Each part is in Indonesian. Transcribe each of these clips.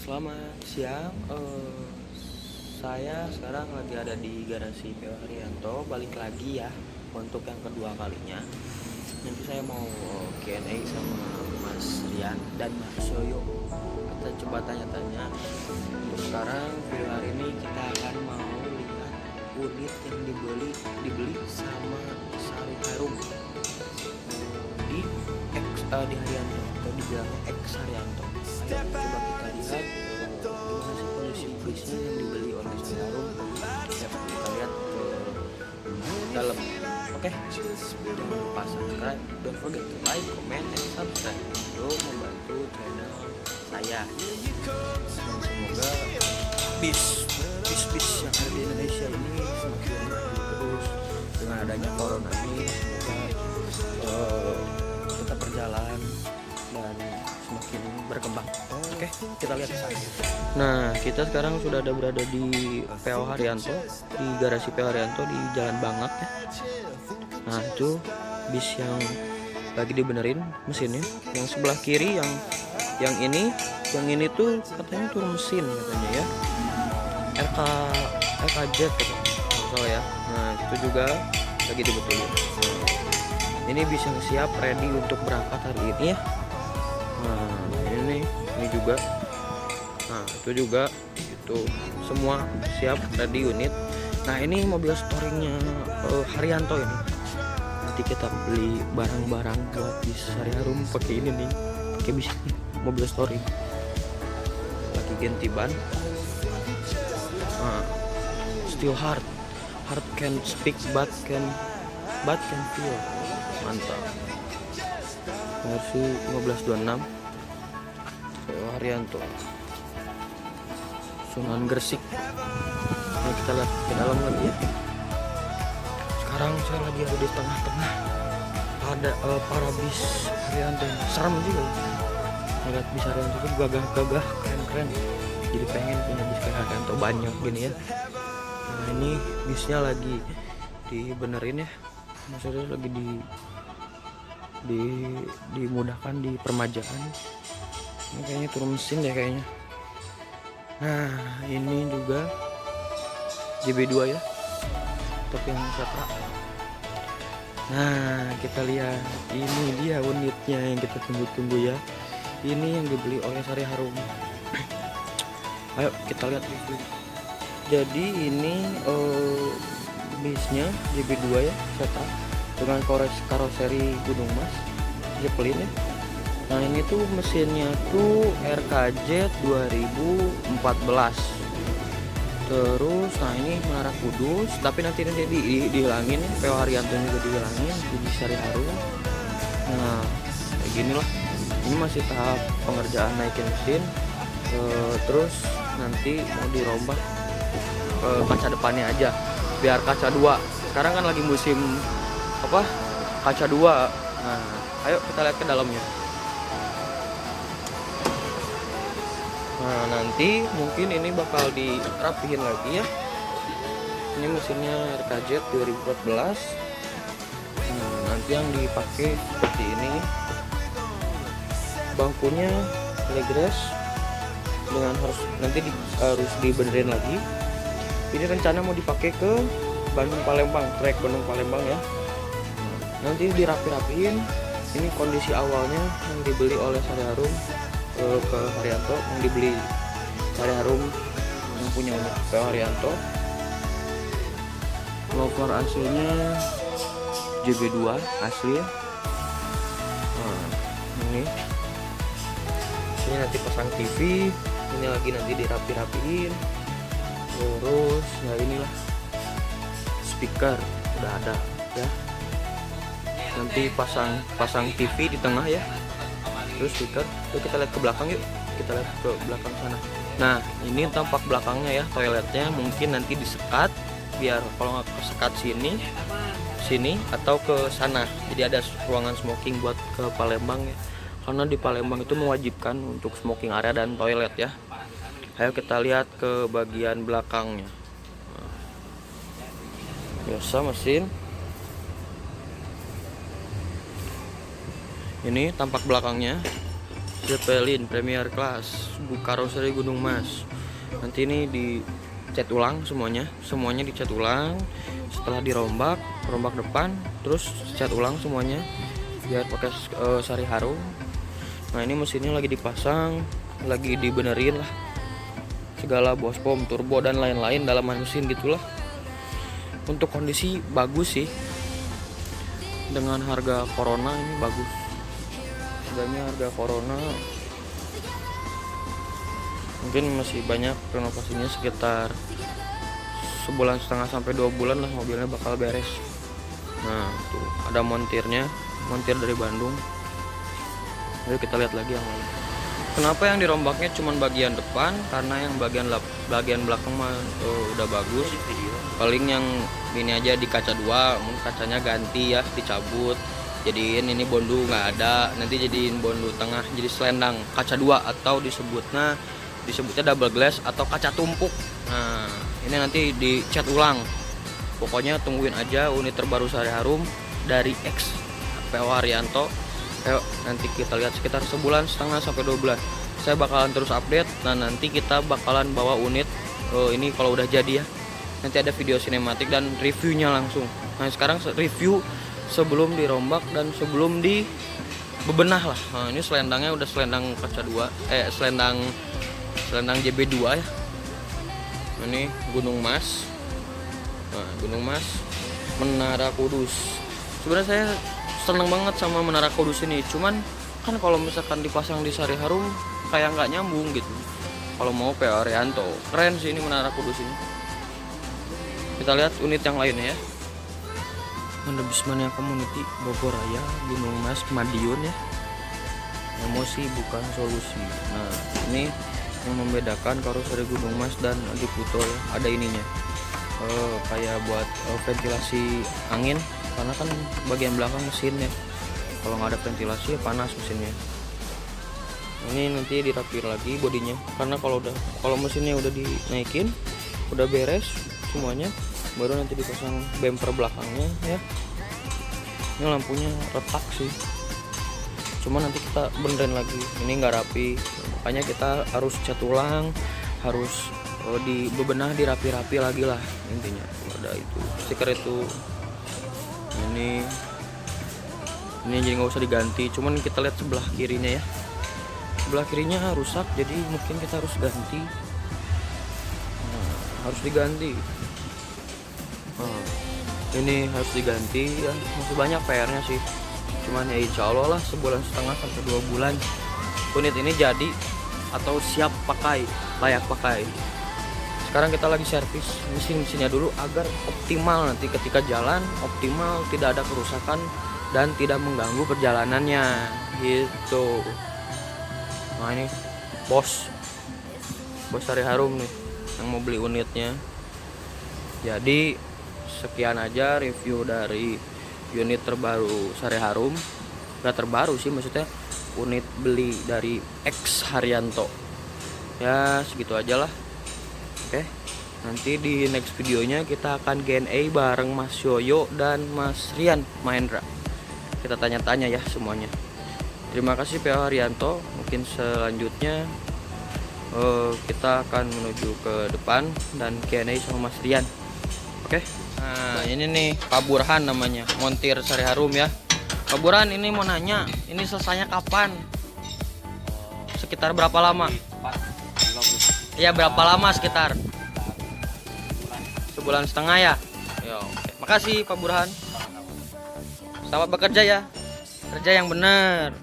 Selamat siang. Saya sekarang lagi ada di garasi PO Haryanto, balik lagi ya untuk yang kedua kalinya. Nanti saya mau Q&A sama Mas Rian dan Mas Yoyo. Kita coba tanya-tanya. Untuk sekarang video hari ini kita akan mau lihat unit yang dibeli sama Sarung Harum di di Haryanto atau dibilang X Haryanto. Ayo coba kita lihat gimana sih kondisi bisnya yang dibeli oleh Sarung. Ya, kita lihat ke dalam. Oke, jangan lupa subscribe, don't forget to like, comment, and subscribe untuk membantu channel saya. Dan semoga bis yang ada di Indonesia ini semakin maju terus dengan adanya corona ini. Semoga tetap berjalan dan semakin berkembang. Oke, kita lihat ke sana. Nah, kita sekarang sudah berada di PO Haryanto, di garasi PO Haryanto di Jalan Bangak ya. Nah, itu bis yang lagi dibenerin mesinnya. Yang sebelah kiri yang ini tuh katanya turun mesin katanya ya. RKZ kalau salah ya. Nah, itu juga lagi dibetulin. Ini bis yang siap ready untuk berangkat hari ini ya. Nah, ini juga. Nah, itu juga itu semua siap ready unit. Nah, ini mobil storingnya Haryanto ini. Nanti kita beli barang-barang buat bis Harum pakai ini nih, pakai bis ini, mobil storing. Lagi ganti ban. Nah, still heart can speak but can feel. Mantap. Versi 1526 PO Haryanto, Sunan Gresik. Nah, kita lihat ke dalam lagi ya. Sekarang saya lagi ada di tengah-tengah ada para bis Haryanto. Serem juga ya. Lihat bis Haryanto itu gagah, keren. Jadi pengen punya bis kayak Haryanto banyak gini ya. Nah, ini bisnya lagi dibenerin ya. Maksudnya lagi dimudahkan di permajaan. Ini kayaknya turun mesin deh kayaknya. Nah, ini juga JB2 ya, untuk yang Setra. Nah, kita lihat ini dia unitnya yang kita tunggu-tunggu ya. Ini yang dibeli oleh Sari Harum. Ayo kita lihat review. Jadi ini bisnya JB2 ya, Setra dengan karoseri Gunung Mas, Zeppelin ya. Nah, ini tuh mesinnya tuh RKZ 2014. Terus nah ini Menara Kudus, tapi nanti dihilangin ya, PO Haryanto juga dihilangin di Sari Harum. Nah, kayak gini lah. Ini masih tahap pengerjaan naikin mesin. Terus nanti mau dirombak kaca depannya aja biar kaca 2. Sekarang kan lagi musim kaca 2. Nah, ayo kita lihat ke dalamnya. Nah, nanti mungkin ini bakal dirapihin lagi ya. Ini mesinnya RKZ 2014. Nah, nanti yang dipakai seperti ini. Bangkunya legres dengan harus dibenerin lagi. Ini rencana mau dipakai ke Bandung Palembang, trek Bandung Palembang ya. Nanti dirapi-rapiin. Ini kondisi awalnya yang dibeli oleh Sari Harum ke Haryanto, yang dibeli Sari Harum yang punya unit PO Haryanto. Lover aslinya JB2 asli ya. Nah, ini nanti pasang TV. Ini lagi nanti dirapi-rapiin. Terus ya inilah speaker udah ada ya. Nanti pasang TV di tengah ya. Terus speaker. Yuk kita lihat ke belakang yuk. Kita lihat ke belakang sana. Nah, ini tampak belakangnya ya, toiletnya mungkin nanti disekat biar kalau nggak kesekat sini atau ke sana. Jadi ada ruangan smoking buat ke Palembang ya. Karena di Palembang itu mewajibkan untuk smoking area dan toilet ya. Ayo kita lihat ke bagian belakangnya. Nah, biasa mesin. Ini tampak belakangnya Zeppelin Premier Class karoseri Gunung Mas. Nanti ini dicat ulang semuanya dicat ulang. Setelah dirombak depan, terus cat ulang semuanya biar pakai sari harum. Nah ini mesinnya lagi dipasang, lagi dibenerin lah segala bospom, turbo dan lain-lain dalaman mesin gitulah. Untuk kondisi bagus sih, dengan harga Corona ini bagus. Harga Corona mungkin masih banyak renovasinya, sekitar sebulan setengah sampai 2 bulan lah mobilnya bakal beres. Nah tuh ada montir dari Bandung. Ayo kita lihat lagi yang lain. Kenapa yang dirombaknya cuma bagian depan? Karena yang bagian belakang mah udah bagus. Paling yang ini aja di kaca 2, mungkin kacanya ganti ya, dicabut. Jadiin ini bondu nggak ada, nanti jadiin bondu tengah jadi selendang kaca 2 atau disebutnya double glass atau kaca tumpuk. Nah ini nanti dicat ulang. Pokoknya tungguin aja unit terbaru Sari Harum dari X PO Haryanto. Ayo nanti kita lihat sekitar sebulan setengah sampai 2 bulan. Saya bakalan terus update. Nah nanti kita bakalan bawa unit ini kalau udah jadi ya. Nanti ada video sinematik dan reviewnya langsung. Nah sekarang review sebelum dirombak dan sebelum dibebenah lah. Nah ini selendangnya udah selendang kaca 2, selendang JB2 ya. Ini Gunung Mas. Nah Gunung Mas, Menara Kudus. Sebenarnya saya seneng banget sama Menara Kudus ini. Cuman kan kalau misalkan dipasang di Sari Harum kayak nggak nyambung gitu. Kalau mau PO Haryanto, keren sih ini Menara Kudus ini. Kita lihat unit yang lainnya ya. Ada Bismania Community Bogor Raya, Gunung Mas, Madiun ya. Emosi bukan solusi. Nah ini yang membedakan karoseri Gunung Mas dan Diputo ya. Ada ininya kayak buat ventilasi angin, karena kan bagian belakang mesin ya. Kalau nggak ada ventilasi ya panas mesinnya. Ini nanti dirapir lagi bodinya, karena kalau mesinnya udah dinaikin, udah beres semuanya, baru nanti dipasang bumper belakangnya ya. Ini lampunya retak sih, cuma nanti kita benerin lagi. Ini nggak rapi, makanya kita harus cat ulang, harus dibebenah, dirapi-rapi lagi lah intinya. Ada itu stiker itu, ini jadi nggak usah diganti. Cuman kita lihat sebelah kirinya ya, sebelah kirinya rusak, jadi mungkin kita harus ganti. Harus diganti. Ini harus diganti ya, masih banyak PR-nya sih. Cuman ya insya Allah lah sebulan setengah sampai 2 bulan unit ini jadi atau siap pakai, layak pakai. Sekarang kita lagi servis mesinnya dulu agar optimal, nanti ketika jalan optimal, tidak ada kerusakan dan tidak mengganggu perjalanannya gitu. Nah ini bos Sari Harum nih yang mau beli unitnya. Jadi sekian aja review dari unit terbaru Sari Harum. Gak terbaru sih, maksudnya unit beli dari X Haryanto. Ya segitu aja lah. Oke, nanti di next videonya kita akan Q&A bareng Mas Yoyo dan Mas Rian Mahendra. Kita tanya-tanya ya semuanya. Terima kasih PO Haryanto. Mungkin selanjutnya kita akan menuju ke depan dan Q&A sama Mas Rian. Oke. Nah ini nih Pak Burhan namanya, montir Sari Harum ya. Pak Burhan ini mau nanya, ini selesainya kapan? Sekitar berapa lama? Iya berapa lama sekitar? Sebulan setengah ya? Yo, oke. Makasih Pak Burhan. Selamat bekerja ya. Kerja yang benar.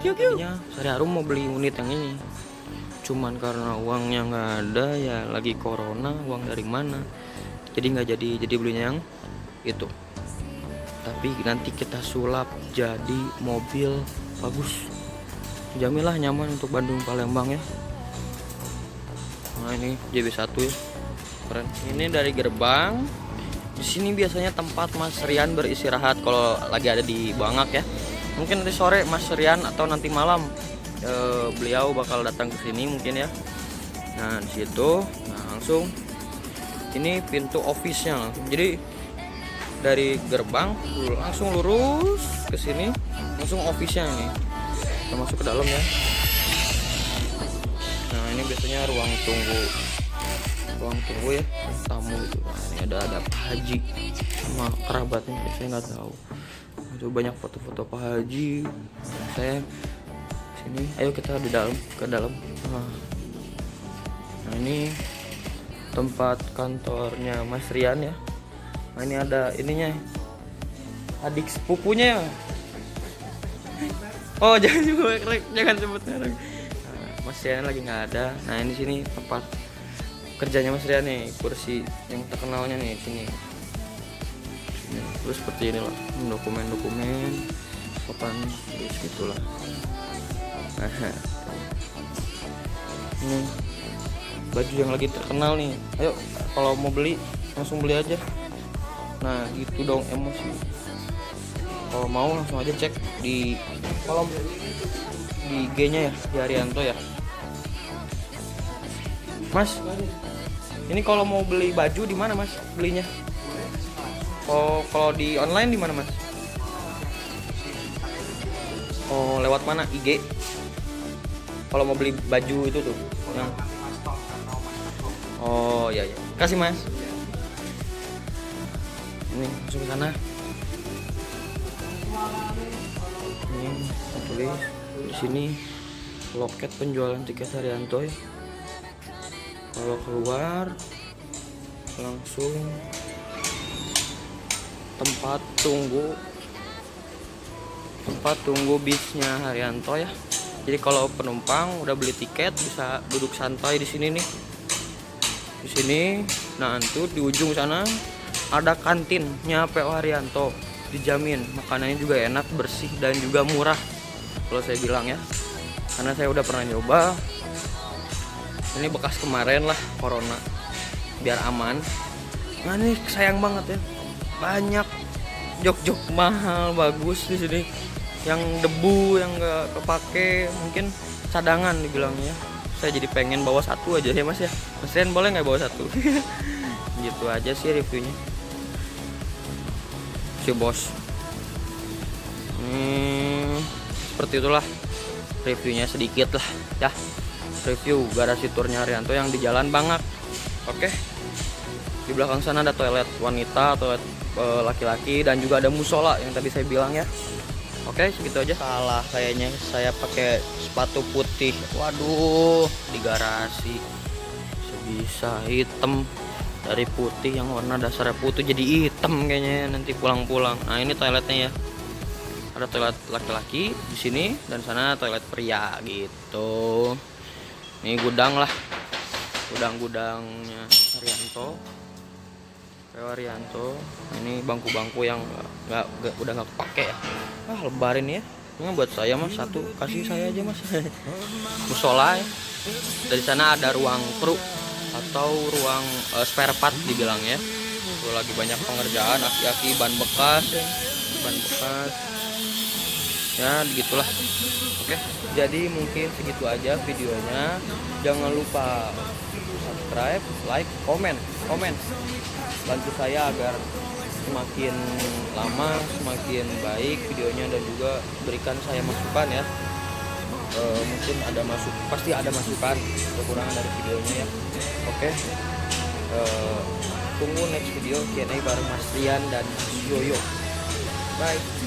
Tadinya Sari Harum mau beli unit yang ini, cuman karena uangnya nggak ada ya, lagi corona, uang dari mana? Jadi nggak jadi belinya yang itu. Tapi nanti kita sulap jadi mobil bagus. Jamilah nyaman untuk Bandung Palembang ya. Nah ini JB1 ya, keren. Ini dari gerbang. Di sini biasanya tempat Mas Rian beristirahat kalau lagi ada di Bangak ya. Mungkin nanti sore Mas Rian atau nanti malam beliau bakal datang ke sini mungkin ya. Nah di situ, nah langsung ini pintu office-nya. Jadi dari gerbang langsung lurus ke sini, langsung office-nya nih. Kita masuk ke dalam ya. Nah ini biasanya ruang tunggu ya, tamu gitu. Nah, ini ada Pak Haji sama kerabatnya, saya nggak tahu. Itu banyak foto-foto Pak Haji. Saya sini, ayo kita ke dalam. Nah ini tempat kantornya Mas Rian ya. Nah ini ada ininya, adik sepupunya ya. Oh jangan sebut merek. Nah, Mas Rian lagi nggak ada. Nah ini sini tempat kerjanya Mas Rian nih, kursi yang terkenalnya nih sini. Terus seperti inilah dokumen papan tulis gitulah. Ini baju yang lagi terkenal nih. Ayo kalau mau beli langsung beli aja. Nah gitu dong emosi. Kalau mau langsung aja cek di kolom di IG-nya ya, di Arianto ya. Mas, ini kalau mau beli baju di mana Mas belinya? Oh, kalau di online di mana Mas? Oh, lewat mana? IG? Kalau mau beli baju itu tuh. Yang... Oh, iya. Kasih Mas. Ini masuk ke sana. Ini tulis di sini loket penjualan tiket Arianto ya. Kalau keluar langsung tempat tunggu bisnya Arianto ya. Jadi kalau penumpang udah beli tiket bisa duduk santai di sini nih. Di sini, nah itu di ujung sana ada kantinnya PO Arianto. Dijamin makanannya juga enak, bersih dan juga murah. Kalau saya bilang ya. Karena saya udah pernah nyoba. Ini bekas kemarin lah corona. Biar aman. Nah ini sayang banget ya. Banyak jok-jok mahal bagus di sini. Yang debu yang nggak kepake, mungkin cadangan dibilangnya. Saya jadi pengen bawa satu aja ya Mas ya. Mas Rian boleh nggak bawa satu? Gitu aja sih reviewnya. Si bos. Seperti itulah reviewnya sedikit lah ya. Review garasi turnya Arianto yang di Jalan Bangak. Oke. Di belakang sana ada toilet wanita, toilet laki-laki, dan juga ada musola yang tadi saya bilang ya. Oke, segitu aja. Salah kayaknya saya pakai sepatu putih. Waduh, di garasi bisa hitam dari putih yang warna dasarnya putih jadi hitam kayaknya nanti pulang-pulang. Nah, ini toiletnya ya. Ada toilet laki-laki di sini dan sana toilet pria gitu. Ini gudang lah. Gudang-gudangnya Arianto. Arianto. Ini bangku-bangku yang udah nggak kepake ya. Lebarin ya. Ini buat saya Mas, satu kasih saya aja Mas. Musola ya. Dari sana ada ruang kru atau ruang spare part dibilangnya. Kalau lagi banyak pengerjaan, aki-aki ban bekas ya begitulah. Oke, jadi mungkin segitu aja videonya. Jangan lupa subscribe, like, komen bantu saya agar semakin lama semakin baik videonya, dan juga berikan saya masukan ya. Mungkin pasti ada masukan kekurangan dari videonya ya. Oke, tunggu next video Q&A bareng Mas Rian dan Mas Yoyo. Bye.